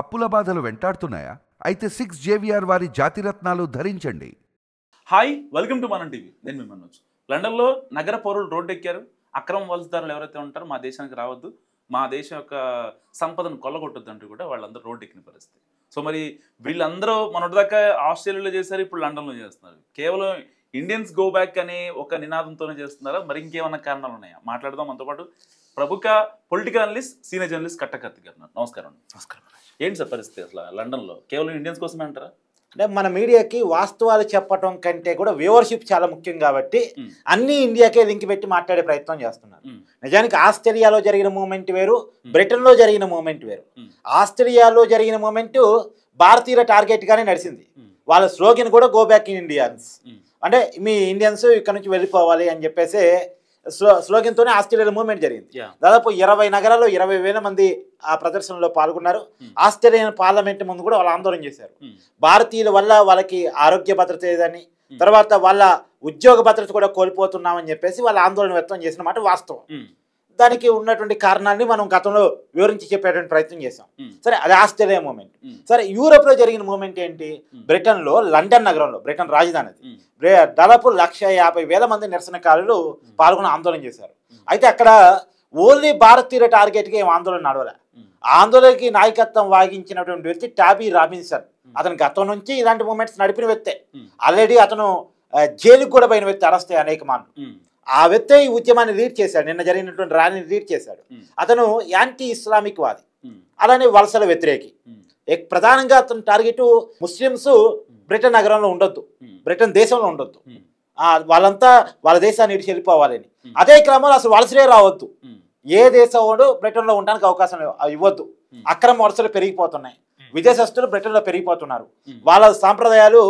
అప్పుల బాధలు వెంటాడుతున్నాయా? అయితే 6 జేవిఆర్ వారి జాతిరత్నాలు ధరించండి. హాయ్, వెల్కమ్ టు మనం టీవీ. నేను మీ మనోజ్. లండన్లో నగర పౌరులు రోడ్డెక్కారు. అక్రమ వలసదారులు ఎవరైతే ఉంటారో మా దేశానికి రావద్దు, మా దేశం యొక్క సంపదను కొల్లగొట్టొద్దు అంటూ కూడా వాళ్ళందరూ రోడ్డెక్కిన పరిస్థితి. సో మరి వీళ్ళందరూ మొన్నటిదాకా ఆస్ట్రేలియాలో చేశారు, ఇప్పుడు లండన్లో చేస్తున్నారు. కేవలం ఇండియన్స్ గో బ్యాక్ అనే ఒక నినాదంతోనే చేస్తున్నారా, మరి ఇంకేమన్నా కారణాలు ఉన్నాయా? మాట్లాడదాం. మనతో పాటు ప్రముఖ పొలిటికల్ అనలిస్ట్, సీనియర్ జర్నలిస్ట్ కట్టకర్తి గారు. నమస్కారం. నమస్కారం. ఏంటి సార్ పరిస్థితి అసలు లండన్లో? కేవలం ఇండియన్స్ కోసమే అంటారా? అంటే మన మీడియాకి వాస్తవాలు చెప్పడం కంటే కూడా వ్యూవర్షిప్ చాలా ముఖ్యం కాబట్టి అన్ని ఇండియాకే లింక్ పెట్టి మాట్లాడే ప్రయత్నం చేస్తున్నారు. నిజానికి ఆస్ట్రేలియాలో జరిగిన మూమెంట్ వేరు, బ్రిటన్లో జరిగిన మూమెంట్ వేరు. ఆస్ట్రేలియాలో జరిగిన మూమెంట్ భారతీయుల టార్గెట్గానే నడిచింది. వాళ్ళ స్లోగన్ కూడా గో బ్యాక్ ఇన్ ఇండియన్స్, అంటే మీ ఇండియన్స్ ఇక్కడ నుంచి వెళ్ళిపోవాలి అని చెప్పేసి స్లోగన్తోనే ఆస్ట్రేలియాలో మూవ్మెంట్ జరిగింది. దాదాపు 20 నగరాల్లో 20,000 మంది ఆ ప్రదర్శనలో పాల్గొన్నారు. ఆస్ట్రేలియన్ పార్లమెంట్ ముందు కూడా వాళ్ళు ఆందోళన చేశారు. భారతీయుల వల్ల వాళ్ళకి ఆరోగ్య భద్రత లేదని, తర్వాత వాళ్ళ ఉద్యోగ భద్రత కూడా కోల్పోతున్నామని చెప్పేసి వాళ్ళ ఆందోళన వ్యక్తం చేసిన మాట వాస్తవం. దానికి ఉన్నటువంటి కారణాన్ని మనం గతంలో వివరించి చెప్పేటువంటి ప్రయత్నం చేసాం. సరే, అది ఆస్ట్రేలియా మూమెంట్. సరే, యూరోప్లో జరిగిన మూమెంట్ ఏంటి? బ్రిటన్లో లండన్ నగరంలో, బ్రిటన్ రాజధాని అది, దాదాపు 150,000 మంది నిరసనకారులు పాల్గొని ఆందోళన చేశారు. అయితే అక్కడ ఓన్లీ భారతీయుల టార్గెట్గా ఏం ఆందోళన నడవలే. ఆందోళనకి నాయకత్వం వహించినటువంటి వ్యక్తి టాబీ రాబిన్సన్. అతను గతం నుంచి ఇలాంటి మూమెంట్స్ నడిపిన వ్యక్తే. ఆల్రెడీ అతను జైలుకు కూడా పోయిన వ్యక్తి, అరెస్ట్ అయ్యి అనేక మార్లు. ఆ వ్యక్తే ఈ ఉద్యమాన్ని లీడ్ చేశాడు. నిన్న జరిగినటువంటి ర్యాలీని లీడ్ చేశాడు. అతను యాంటీ ఇస్లామిక్ వాది, అలానే వలసల వ్యతిరేకి. ప్రధానంగా అతని టార్గెట్ ముస్లిమ్స్ బ్రిటన్ నగరంలో ఉండొద్దు, బ్రిటన్ దేశంలో ఉండొద్దు, వాళ్ళంతా వాళ్ళ దేశాన్ని ఇడిచి వెళ్ళిపోవాలని. అదే క్రమంలో అసలు వలసలే రావద్దు, ఏ దేశం వాడు బ్రిటన్లో ఉండడానికి అవకాశం ఇవ్వద్దు. అక్రమ వలసలు పెరిగిపోతున్నాయి, విదేశస్తులు బ్రిటన్లో పెరిగిపోతున్నారు, వాళ్ళ సాంప్రదాయాలు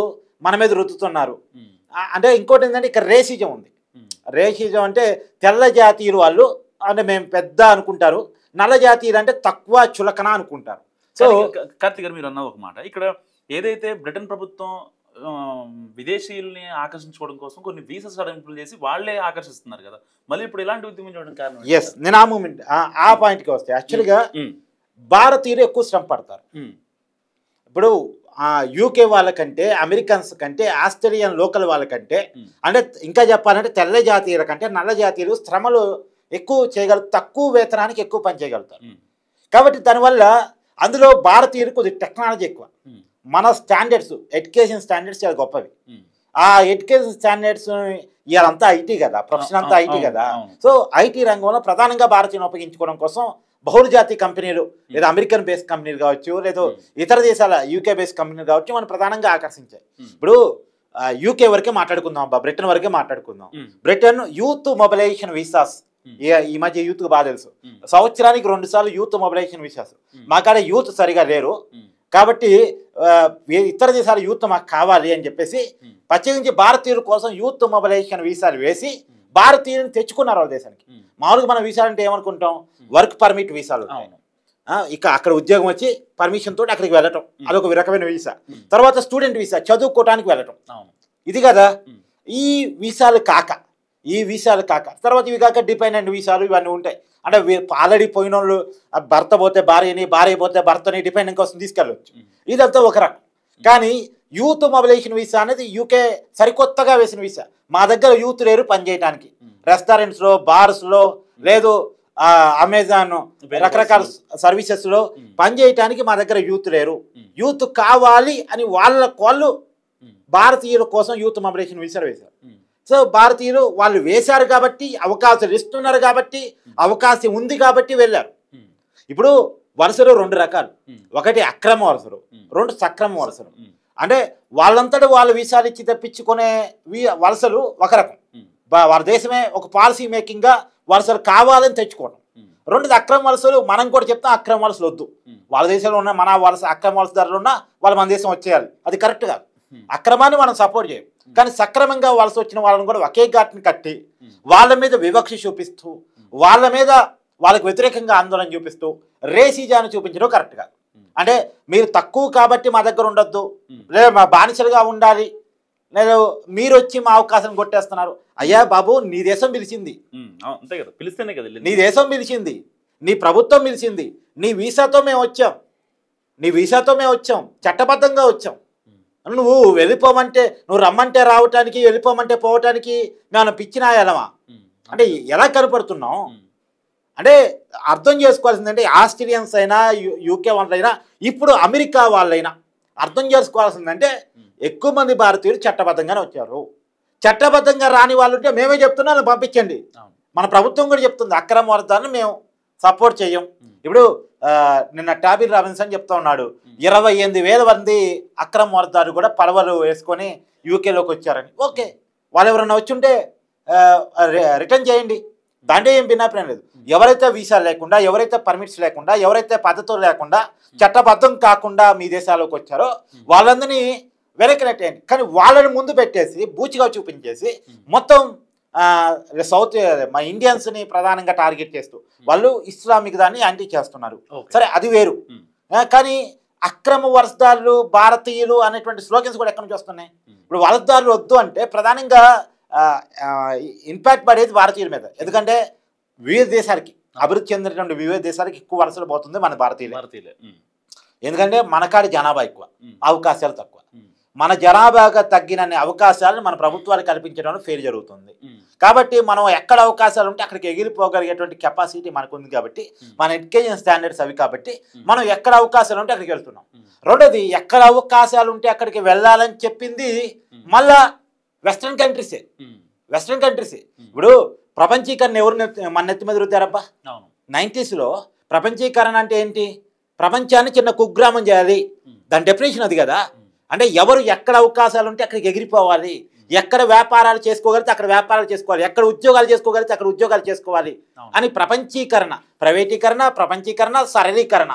మన మీద రుద్దుతున్నారు. అంటే ఇంకోటి ఏంటంటే ఇక్కడ రేసిజం ఉంది. రేసిజం అంటే తెల్ల జాతీయులు వాళ్ళు అంటే మేము పెద్ద అనుకుంటారు, నల్ల జాతీయులు అంటే తక్కువ చులకన అనుకుంటారు. సో కార్తీక్ గారు, మీరు అన్న ఒక మాట, ఇక్కడ ఏదైతే బ్రిటన్ ప్రభుత్వం విదేశీయుల్ని ఆకర్షించుకోవడం కోసం కొన్ని వీసా సడలింపులు చేసి వాళ్లే ఆకర్షిస్తున్నారు కదా, మళ్ళీ ఇప్పుడు ఇలాంటి ఉద్యమం చేయడం కారణం? ఎస్, నేను ఆ మూమెంట్ ఆ పాయింట్కి వస్తే యాక్చువల్గా భారతీయులు ఎక్కువ శ్రమ పడతారు. ఇప్పుడు యూకే వాళ్ళకంటే, అమెరికన్స్ కంటే, ఆస్ట్రేలియన్ లోకల్ వాళ్ళకంటే, అంటే ఇంకా చెప్పాలంటే తెల్ల జాతీయుల కంటే నల్ల జాతీయులు శ్రమలు ఎక్కువ చేయగలుగుతారు, తక్కువ వేతనానికి ఎక్కువ పని చేయగలుగుతారు. కాబట్టి దానివల్ల అందులో భారతీయులు కొద్దిగా టెక్నాలజీ ఎక్కువ. మన స్టాండర్డ్స్, ఎడ్యుకేషన్ స్టాండర్డ్స్ చాలా గొప్పవి. ఆ ఎడ్యుకేషన్ స్టాండర్డ్స్ ఇవాళంతా ఐటీ కదా, ప్రొఫెషన్ అంతా ఐటీ కదా. సో ఐటీ రంగంలో ప్రధానంగా భారతీయులను ఉపయోగించుకోవడం కోసం బహుళజాతీయ కంపెనీలు, లేదా అమెరికన్ బేస్డ్ కంపెనీలు కావచ్చు, లేదా ఇతర దేశాల యూకే బేస్డ్ కంపెనీలు కావచ్చు, మనం ప్రధానంగా ఆకర్షించాయి. ఇప్పుడు యూకే వరకే మాట్లాడుకుందాం, బ్రిటన్ వరకే మాట్లాడుకుందాం. బ్రిటన్ యూత్ మొబిలైజేషన్ వీసాస్, ఈ మధ్య యూత్ బాగా తెలుసు, సంవత్సరానికి 2 సార్లు యూత్ మొబిలైజేషన్ వీసాస్. మాకాడ యూత్ సరిగా లేరు కాబట్టి ఇతర దేశాల యూత్ మాకు కావాలి అని చెప్పేసి ప్రత్యేకించి భారతీయుల కోసం యూత్ మొబిలైజేషన్ వీసాలు వేసి భారతీయులను తెచ్చుకున్నారు వాళ్ళ దేశానికి. మామూలుగా మనం వీసాలు అంటే ఏమనుకుంటాం, వర్క్ పర్మిట్ వీసాలు. ఇక అక్కడ ఉద్యోగం వచ్చి పర్మిషన్ తోటి అక్కడికి వెళ్ళటం, అదొక రకమైన వీసా. తర్వాత స్టూడెంట్ వీసా, చదువుకోవడానికి వెళ్ళటం, ఇది కదా. ఈ వీసాలు కాక తర్వాత ఇవి కాక డిపెండెంట్ వీసాలు ఇవన్నీ ఉంటాయి. అంటే ఆల్రెడీ పోయిన వాళ్ళు భర్త పోతే భార్యని, భార్య పోతే భర్తని డిపెండెంట్ కోసం తీసుకెళ్ళవచ్చు. ఇదంతా ఒక రకం. కానీ యూత్ మొబిలైజేషన్ వీసా అనేది యూకే సరికొత్తగా వేసిన వీసా. మా దగ్గర యూత్ లేరు పనిచేయడానికి, రెస్టారెంట్స్లో, బార్స్లో, లేదు అమెజాన్ రకరకాల సర్వీసెస్లో పనిచేయటానికి మా దగ్గర యూత్ లేరు, యూత్ కావాలి అని వాళ్ళు భారతీయుల కోసం యూత్ మొబిలైజేషన్ వీసాలు వేశారు. సో భారతీయులు వాళ్ళు వేశారు కాబట్టి, అవకాశాలు ఇస్తున్నారు కాబట్టి, అవకాశం ఉంది కాబట్టి వెళ్ళారు. ఇప్పుడు వలసలు 2 రకాలు, ఒకటి అక్రమ వలసలు, 2 సక్రమ వలసలు. అంటే వాళ్ళంతటా వాళ్ళు వీసాలు ఇచ్చి తెప్పించుకునే వలసలు ఒక రకం, వాళ్ళ దేశమే ఒక పాలసీ మేకింగ్గా వలసలు కావాలని తెచ్చుకోవడం. 2 అక్రమ వలసలు, మనం కూడా చెప్తాం అక్రమ వలసలు వద్దు, వాళ్ళ దేశంలో ఉన్న మన వలస అక్రమ వలసదారులు ఉన్నా వాళ్ళు మన దేశం వచ్చేయాలి, అది కరెక్ట్ కాదు. అక్రమాన్ని మనం సపోర్ట్ చేయం. కానీ సక్రమంగా వలస వచ్చిన వాళ్ళని కూడా ఒకే ఘాట్ని కట్టి వాళ్ళ మీద వివక్ష చూపిస్తూ, వాళ్ళ మీద వాళ్ళకు వ్యతిరేకంగా ఆందోళన చూపిస్తూ రేసిజాన్ని చూపించడం కరెక్ట్ కాదు. అంటే మీరు తక్కువ కాబట్టి మా దగ్గర ఉండొద్దు, లేదా మా బానిసలుగా ఉండాలి, లేదా మీరు వచ్చి మా అవకాశం కొట్టేస్తున్నారు. అయ్యా బాబు, నీ దేశం పిలిచింది, అంతే కదా, పిలిస్తేనే కదా, నీ దేశం పిలిచింది, నీ ప్రభుత్వం పిలిచింది, నీ వీసాతో మేము వచ్చాం, నీ వీసాతో మేము వచ్చాం, చట్టబద్ధంగా వచ్చాం. నువ్వు వెళ్ళిపోమంటే, నువ్వు రమ్మంటే రావటానికి, వెళ్ళిపోమంటే పోవటానికి మేము పిచ్చినా ఎలమా అంటే ఎలా కనపడుతున్నాం అంటే అర్థం చేసుకోవాల్సిందంటే ఆస్ట్రేలియన్స్ అయినా యూకే వాళ్ళైనా ఇప్పుడు అమెరికా వాళ్ళైనా అర్థం చేసుకోవాల్సిందంటే ఎక్కువ మంది భారతీయులు చట్టబద్ధంగానే వచ్చారు. చట్టబద్ధంగా రాని వాళ్ళు ఉంటే మేమే చెప్తున్నాను పంపించండి. మన ప్రభుత్వం కూడా చెప్తుంది అక్రమ వరదాన్ని మేము సపోర్ట్ చేయం. ఇప్పుడు నిన్న టాబిర్ రాబిన్సన్ చెప్తా ఉన్నాడు 28,000 మంది అక్రమ వరదాలు కూడా పడవలు వేసుకొని యూకేలోకి వచ్చారని. ఓకే, వాళ్ళు ఎవరన్నా వచ్చి ఉంటే రిటర్న్ చేయండి, దాంట్లో ఏం భిన్నాభిప్రాయం లేదు. ఎవరైతే వీసా లేకుండా, ఎవరైతే పర్మిట్స్ లేకుండా, ఎవరైతే పద్ధతులు లేకుండా, చట్టబద్ధం కాకుండా మీ దేశాలకు వచ్చారో వాళ్ళందరినీ వెనక్కి నెట్టేయండి. కానీ వాళ్ళని ముందు పెట్టేసి బూచిగా చూపించేసి మొత్తం సౌత్ మా ఇండియన్స్ని ప్రధానంగా టార్గెట్ చేస్తూ వాళ్ళు ఇస్లామిక్ దాన్ని యాంటీ చేస్తున్నారు. సరే, అది వేరు. కానీ అక్రమ వలసదారులు భారతీయులు అనేటువంటి స్లోగన్స్ కూడా ఎక్కడి నుంచి వస్తున్నాయి? ఇప్పుడు వలసదారులు వద్దు అంటే ప్రధానంగా ఇంపాక్ట్ పడేది భారతీయుల మీద. ఎందుకంటే వివిధ దేశాలకి అభివృద్ధి చెందినటువంటి వివిధ దేశాలకి ఎక్కువ వలసలు పోతుంది మన భారతీయులే. ఎందుకంటే మనకాడి జనాభా ఎక్కువ, అవకాశాలు తక్కువ. మన జనాభాగా తగ్గినన్ని అవకాశాలను మన ప్రభుత్వాలు కల్పించడంలో ఫెయిల్ జరుగుతుంది. కాబట్టి మనం ఎక్కడ అవకాశాలు ఉంటే అక్కడికి ఎగిరిపోగలిగేటువంటి కెపాసిటీ మనకు ఉంది. కాబట్టి మన ఎడ్యుకేషన్ స్టాండర్డ్స్ అవి కాబట్టి మనం ఎక్కడ అవకాశాలు ఉంటే అక్కడికి వెళ్తున్నాం. రెండోది, ఎక్కడ అవకాశాలు ఉంటే అక్కడికి వెళ్ళాలని చెప్పింది మళ్ళా వెస్ట్రన్ కంట్రీసే. ఇప్పుడు ప్రపంచీకరణ ఎవరు మన నెత్తి మీద రుద్దారబ్బా? 90s ప్రపంచీకరణ అంటే ఏంటి? ప్రపంచాన్ని చిన్న కుగ్రామం చేయాలి, దాని డెఫినేషన్ అది కదా. అంటే ఎవరు ఎక్కడ అవకాశాలు ఉంటే అక్కడికి ఎగిరిపోవాలి, ఎక్కడ వ్యాపారాలు చేసుకోగలిగితే అక్కడ వ్యాపారాలు చేసుకోవాలి, ఎక్కడ ఉద్యోగాలు చేసుకోగలిగితే అక్కడ ఉద్యోగాలు చేసుకోవాలి అని ప్రపంచీకరణ, ప్రైవేటీకరణ, ప్రపంచీకరణ, సరళీకరణ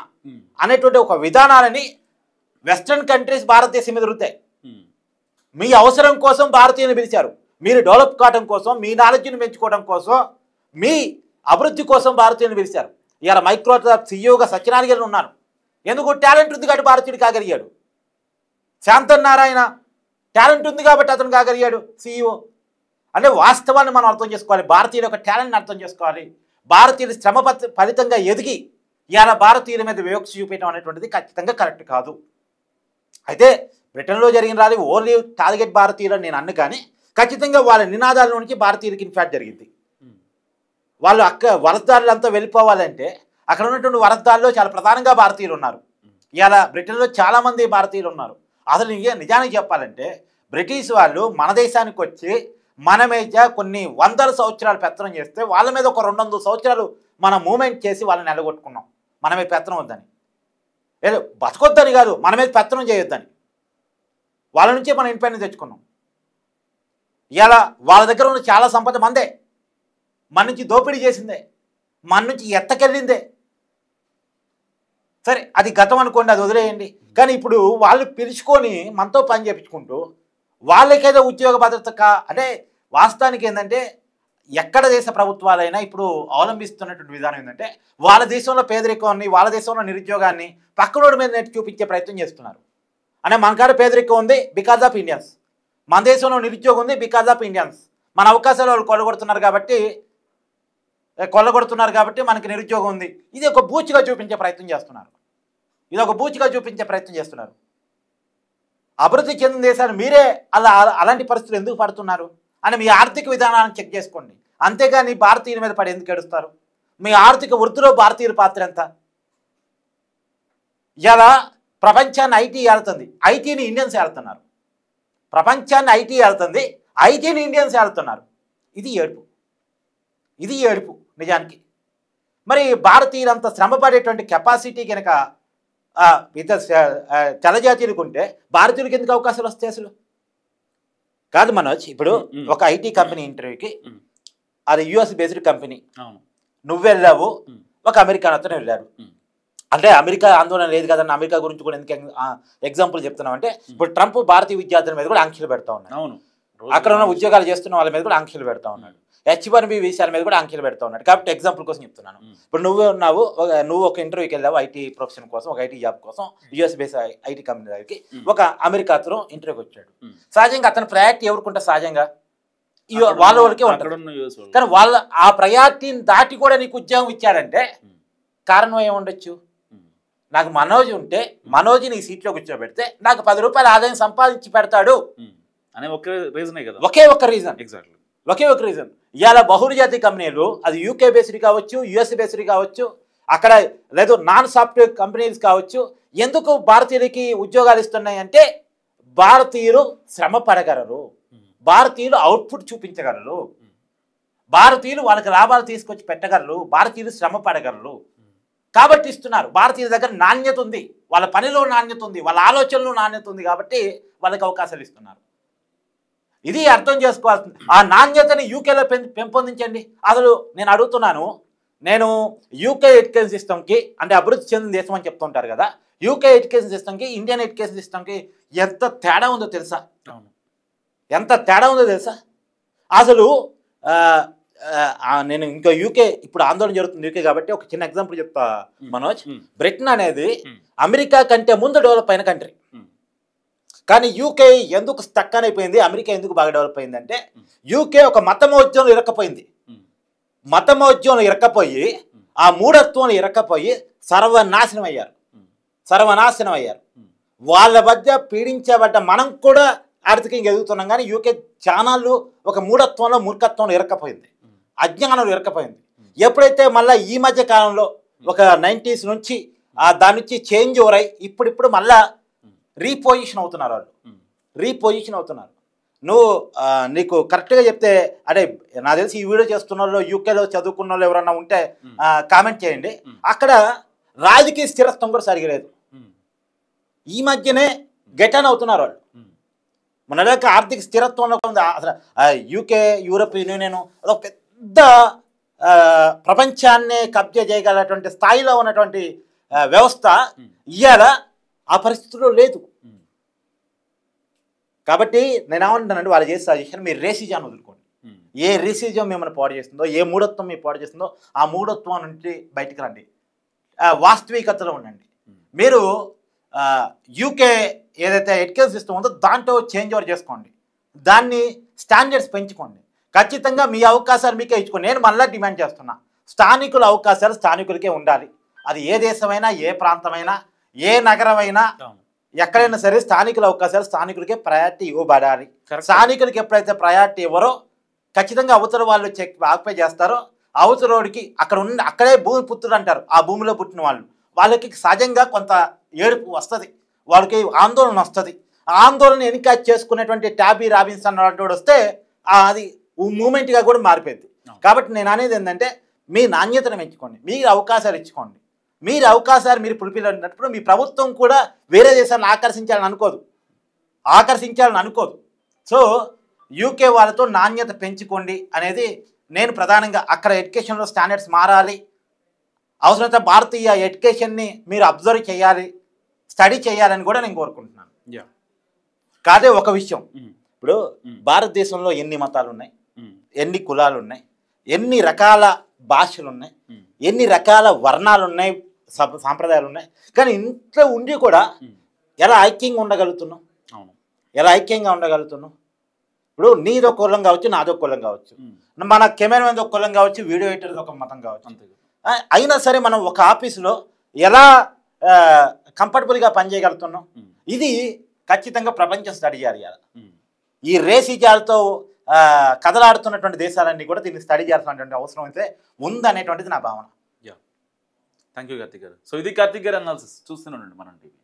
అనేటువంటి ఒక విధానాలని వెస్ట్రన్ కంట్రీస్ భారతదేశం మీద రుద్దాయి. మీ అవసరం కోసం భారతీయులు పిలిచారు, మీరు డెవలప్ కావడం కోసం, మీ నాలెడ్జ్ని పెంచుకోవడం కోసం, మీ అభివృద్ధి కోసం భారతీయులు పిలిచారు. ఇవాళ మైక్రోసాఫ్ట్ సీఈఓగా సత్యనారాయణ ఉన్నారు. ఎందుకు? టాలెంట్ ఉంది కాబట్టి భారతీయుడు కాగలిగాడు. శాంతన్ నారాయణ టాలెంట్ ఉంది కాబట్టి అతను కాగలిగాడు సీఈఓ. అంటే వాస్తవాన్ని మనం అర్థం చేసుకోవాలి, భారతీయుల యొక్క టాలెంట్ని అర్థం చేసుకోవాలి. భారతీయులు శ్రమ ఫలితంగా ఎదిగి ఇవాళ భారతీయుల మీద వివక్ష చూపించడం అనేటువంటిది ఖచ్చితంగా కరెక్ట్ కాదు. అయితే బ్రిటన్లో జరిగిన రాలి ఓన్లీ టార్గెట్ భారతీయులు నేను అన్ను, కానీ ఖచ్చితంగా వాళ్ళ నినాదాల నుంచి భారతీయులకి ఇన్ఫాక్ట్ జరిగింది. వాళ్ళు వలసదారులు అంతా వెళ్ళిపోవాలంటే అక్కడ ఉన్నటువంటి వలసదారుల్లో చాలా ప్రధానంగా భారతీయులు ఉన్నారు. ఇవాళ బ్రిటన్లో చాలామంది భారతీయులు ఉన్నారు. అసలు నిజానికి చెప్పాలంటే బ్రిటిష్ వాళ్ళు మన దేశానికి వచ్చి మన మీద కొన్ని వందల సంవత్సరాలు పెత్తనం చేస్తే వాళ్ళ మీద ఒక 200 సంవత్సరాలు మనం మూమెంట్ చేసి వాళ్ళని నిలగొట్టుకున్నాం. మన మీద పెత్తనం వద్దని, ఏదో బతకొద్దని కాదు, మన మీద పెత్తనం చేయొద్దని. వాళ్ళ నుంచే మనం ఇండిపెండెన్స్ తెచ్చుకున్నాం. ఇవాళ వాళ్ళ దగ్గర ఉన్న చాలా సంపద మందే, మన నుంచి దోపిడీ చేసిందే, మన నుంచి ఎత్తకెళ్ళిందే. సరే, అది గతం అనుకోండి, అది వదిలేయండి. కానీ ఇప్పుడు వాళ్ళు పిలుచుకొని మనతో పని చేయించుకుంటూ వాళ్ళకేదో ఉద్యోగ భద్రత అంటే వాస్తవానికి ఏంటంటే ఎక్కడ దేశ ప్రభుత్వాలైనా ఇప్పుడు అవలంబిస్తున్నటువంటి విధానం ఏంటంటే వాళ్ళ దేశంలో పేదరికాన్ని, వాళ్ళ దేశంలో నిరుద్యోగాన్ని పక్కనోడి మీద నెట్టి చూపించే ప్రయత్నం చేస్తున్నారు. అంటే మన కాడ పేదరికం ఉంది బికాజ్ ఆఫ్ ఇండియన్స్, మన దేశంలో నిరుద్యోగం ఉంది బికాజ్ ఆఫ్ ఇండియన్స్. మన అవకాశాలు వాళ్ళు కొల్లగొడుతున్నారు కాబట్టి మనకి నిరుద్యోగం ఉంది. ఇది ఒక బూచిగా చూపించే ప్రయత్నం చేస్తున్నారు. అభివృద్ధి చెందిన దేశాలు మీరే అలాంటి పరిస్థితులు ఎందుకు పడుతున్నారు అని మీ ఆర్థిక విధానాన్ని చెక్ చేసుకోండి. అంతేగాని భారతీయుల మీద పడి ఎందుకు ఏడుస్తారు? మీ ఆర్థిక వృద్ధిలో భారతీయుల పాత్ర ఎంత? ఇలా ప్రపంచాన్ని ఐటీ ఏళ్తుంది, ఐటీని ఇండియన్స్ ఏళ్తున్నారు. ప్రపంచాన్ని ఐటీ ఏళ్తుంది, ఐటీని ఇండియన్స్ ఏళ్తున్నారు. ఇది ఏడుపు నిజానికి. మరి భారతీయులంత శ్రమ పడేటువంటి కెపాసిటీ కనుక ఇతర తెల్లజాతీయులకు ఉంటే భారతీయులకు ఎందుకు అవకాశాలు వస్తాయి? అసలు కాదు మనోజ్. ఇప్పుడు ఒక ఐటీ కంపెనీ ఇంటర్వ్యూకి, అది యుఎస్ బేస్డ్ కంపెనీ, నువ్వు వెళ్ళావు, ఒక అమెరికా అతను వెళ్ళాడు. అంటే అమెరికా ఆందోళన లేదు కదన్న, అమెరికా గురించి కూడా ఎందుకు ఎగ్జాంపుల్ చెప్తున్నావు అంటే ఇప్పుడు ట్రంప్ భారతీయ విద్యార్థుల మీద కూడా ఆంక్షలు పెడతా ఉన్నాడు. అక్కడ ఉన్న ఉద్యోగాలు చేస్తున్న వాళ్ళ మీద కూడా ఆంక్షలు పెడతా ఉన్నాడు. H1B వీసాల మీద కూడా ఆంక్షలు పెడతా ఉన్నాడు. కాబట్టి ఎగ్జాంపుల్ కోసం చెప్తున్నాను. ఇప్పుడు నువ్వు ఒక ఇంటర్వ్యూకి వెళ్ళావు ఐటీ ప్రొఫెషన్ కోసం, ఒక ఐటీ జాబ్ కోసం, యుఎస్ బేస్ ఐటీ కంపెనీ దగ్గరికి ఒక అమెరికా అతను ఇంటర్వ్యూకి వచ్చాడు. సహజంగా అతను ప్రయారిటీ ఎవరుకుంటే సహజంగా వాళ్ళకే ఉంటారు. కానీ వాళ్ళ ఆ ప్రయారిటీని దాటి కూడా నీకు ఉద్యోగం ఇచ్చాడంటే కారణం ఏముండొచ్చు? నాకు మనోజ్ ఉంటే మనోజ్ని ఈ సీట్లో కూర్చోబెడితే నాకు 10 రూపాయల ఆదాయం సంపాదించి పెడతాడు అనే ఒకే రీజనే కదా. ఒకే ఒక్క రీజన్, ఎగ్జాక్ట్లీ ఒకే ఒక రీజన్. ఇవాళ బహుళజాతి కంపెనీలు, అది యూకే బేస్డ్ కావచ్చు, యుఎస్ బేస్డ్ కావచ్చు, అక్కడ లేదు నాన్ సాఫ్ట్వేర్ కంపెనీస్ కావచ్చు, ఎందుకు భారతీయులకి ఉద్యోగాలు ఇస్తున్నాయి అంటే భారతీయులు శ్రమ పడగలరు, భారతీయులు అవుట్పుట్ చూపించగలరు, భారతీయులు వాళ్ళకి లాభాలు తీసుకొచ్చి పెట్టగలరు, భారతీయులు శ్రమ పడగలరు కాబట్టి ఇస్తున్నారు. భారతీయుల దగ్గర నాణ్యత ఉంది, వాళ్ళ పనిలో నాణ్యత ఉంది, వాళ్ళ ఆలోచనలో నాణ్యత ఉంది కాబట్టి వాళ్ళకి అవకాశాలు ఇస్తున్నారు. ఇది అర్థం చేసుకోవాల్సింది. ఆ నాణ్యతని యూకేలో పెంపొందించండి. అసలు నేను అడుగుతున్నాను, నేను యూకే ఎడ్యుకేషన్ సిస్టమ్కి అంటే అభివృద్ధి చెందిన దేశం అని చెప్తుంటారు కదా, యూకే ఎడ్యుకేషన్ సిస్టమ్కి ఇండియన్ ఎడ్యుకేషన్ సిస్టమ్కి ఎంత తేడా ఉందో తెలుసా? ఎంత తేడా ఉందో తెలుసా? అసలు నేను ఇంకా యూకే ఇప్పుడు ఆందోళన జరుగుతుంది యూకే కాబట్టి ఒక చిన్న ఎగ్జాంపుల్ చెప్తా మనోజ్. బ్రిటన్ అనేది అమెరికా కంటే ముందు డెవలప్ అయిన కంట్రీ, కానీ యూకే ఎందుకు స్టక్ అయిపోయింది, అమెరికా ఎందుకు బాగా డెవలప్ అయింది అంటే యూకే ఒక మతమోద్యమంలో ఇరక్కపోయింది. మతమోద్యమంలో ఇరక్కపోయి ఆ మూఢత్వంలో ఇరక్కపోయి సర్వనాశనం అయ్యారు. వాళ్ళ మధ్య పీడించబడ్డ మనం కూడా ఆర్థికంగా ఎదుగుతున్నాం, కానీ యూకే ఛానళ్ళు ఒక మూఢత్వంలో మూర్ఖత్వంలో ఇరక్కపోయింది, అజ్ఞానంలో ఇరక్కపోయింది. ఎప్పుడైతే మళ్ళీ ఈ మధ్య కాలంలో ఒక 90s నుంచి దాని నుంచి చేంజ్ ఓవర్ అయ్యి ఇప్పుడు మళ్ళా రీపొజిషన్ అవుతున్నారు. నువ్వు నీకు కరెక్ట్గా చెప్తే అంటే నాకు తెలిసి ఈ వీడియో చేస్తున్న వాళ్ళు యూకేలో చదువుకున్న వాళ్ళు ఎవరన్నా ఉంటే కామెంట్ చేయండి. అక్కడ రాజకీయ స్థిరత్వం కూడా సరిగలేదు. ఈ మధ్యనే గెటన్ అవుతున్నారు వాళ్ళు. మన దగ్గర ఆర్థిక స్థిరత్వంలో అసలు యూకే యూరోపియన్ యూనియన్ అదొక పెద్ద ప్రపంచాన్ని కబ్జా చేయగలటువంటి స్థాయిలో ఉన్నటువంటి వ్యవస్థ ఇవాళ ఆ పరిస్థితిలో లేదు. కాబట్టి నేను ఏమంటున్నానంటే వాళ్ళు చేసే సజెషన్, మీరు రేసిజాన్ని వదులుకోండి. ఏ రేసిజం మిమ్మల్ని పాడు చేస్తుందో, ఏ మూఢత్వం మీరు పాడు చేస్తుందో ఆ మూఢత్వం నుంచి బయటకు రండి, వాస్తవికతలో ఉండండి. మీరు యూకే ఏదైతే ఎడ్యుకేషన్ సిస్టమ్ ఉందో దాంట్లో చేంజ్ ఓవర్ చేసుకోండి, దాన్ని స్టాండర్డ్స్ పెంచుకోండి. ఖచ్చితంగా మీ అవకాశాలు మీకే ఇచ్చుకోండి. నేను మళ్ళీ డిమాండ్ చేస్తున్నా, స్థానికుల అవకాశాలు స్థానికులకే ఉండాలి. అది ఏ దేశమైనా, ఏ ప్రాంతమైనా, ఏ నగరమైనా, ఎక్కడైనా సరే స్థానికుల అవకాశాలు స్థానికులకే ప్రయారిటీ ఇవ్వబడాలి. స్థానికులకి ఎప్పుడైతే ప్రయారిటీ ఇవ్వరో ఖచ్చితంగా అవతల వాళ్ళు ఆక్యుపై చేస్తారో అవతలోడికి అక్కడే భూమి పుత్రుడు అంటారు, ఆ భూమిలో పుట్టిన వాళ్ళకి సహజంగా కొంత ఏడుపు వస్తుంది, వాళ్ళకి ఆందోళన వస్తుంది. ఆందోళన ఎన్నిక చేసుకునేటువంటి టాబీ రాబిన్సన్ అన్నటువంటి వస్తే అది మూమెంట్గా కూడా మారిపోయింది. కాబట్టి నేను అనేది ఏంటంటే మీ నాణ్యతను పెంచుకోండి, మీరు అవకాశాలు ఇచ్చుకోండి. మీరు అవకాశాలు మీరు పులిపిల్లినప్పుడు మీ ప్రభుత్వం కూడా వేరే దేశాలను ఆకర్షించాలని అనుకోదు. సో యూకే వాళ్ళతో నాణ్యత పెంచుకోండి అనేది నేను ప్రధానంగా అక్కడ ఎడ్యుకేషన్లో స్టాండర్డ్స్ మారాలి. అవసరమైతే భారతీయ ఎడ్యుకేషన్ని మీరు అబ్జర్వ్ చేయాలి, స్టడీ చేయాలని కూడా నేను కోరుకుంటున్నాను. కాదే ఒక విషయం, ఇప్పుడు భారతదేశంలో ఎన్ని మతాలు ఉన్నాయి, ఎన్ని కులాలు ఉన్నాయి, ఎన్ని రకాల భాషలు ఉన్నాయి, ఎన్ని రకాల వర్ణాలు ఉన్నాయి, సాంప్రదాయాలు ఉన్నాయి, కానీ ఇంట్లో ఉండి కూడా ఎలా ఐక్యంగా ఉండగలుగుతున్నాం? ఇప్పుడు నీదో కులం కావచ్చు, నాదో కులం కావచ్చు, మన కెమెరామెన్ ఒక కులం కావచ్చు, వీడియో ఎడిటర్ ఒక మతం కావచ్చు, అయినా సరే మనం ఒక ఆఫీసులో ఎలా కంఫర్టబుల్గా పనిచేయగలుగుతున్నాం? ఇది ఖచ్చితంగా ప్రపంచం స్టడీ చేయాలి. ఈ రేసిజాలతో కదలాడుతున్నటువంటి దేశాలన్నీ కూడా దీన్ని స్టడీ చేయాల్సినటువంటి అవసరం అయితే ఉందనేటువంటిది నా భావన. థ్యాంక్ యూ కార్తిక్ గారు. సో ఇది కార్తిక్ గారు అనాలిసిస్ చూస్తూనే ఉండండి మనం టీవీ.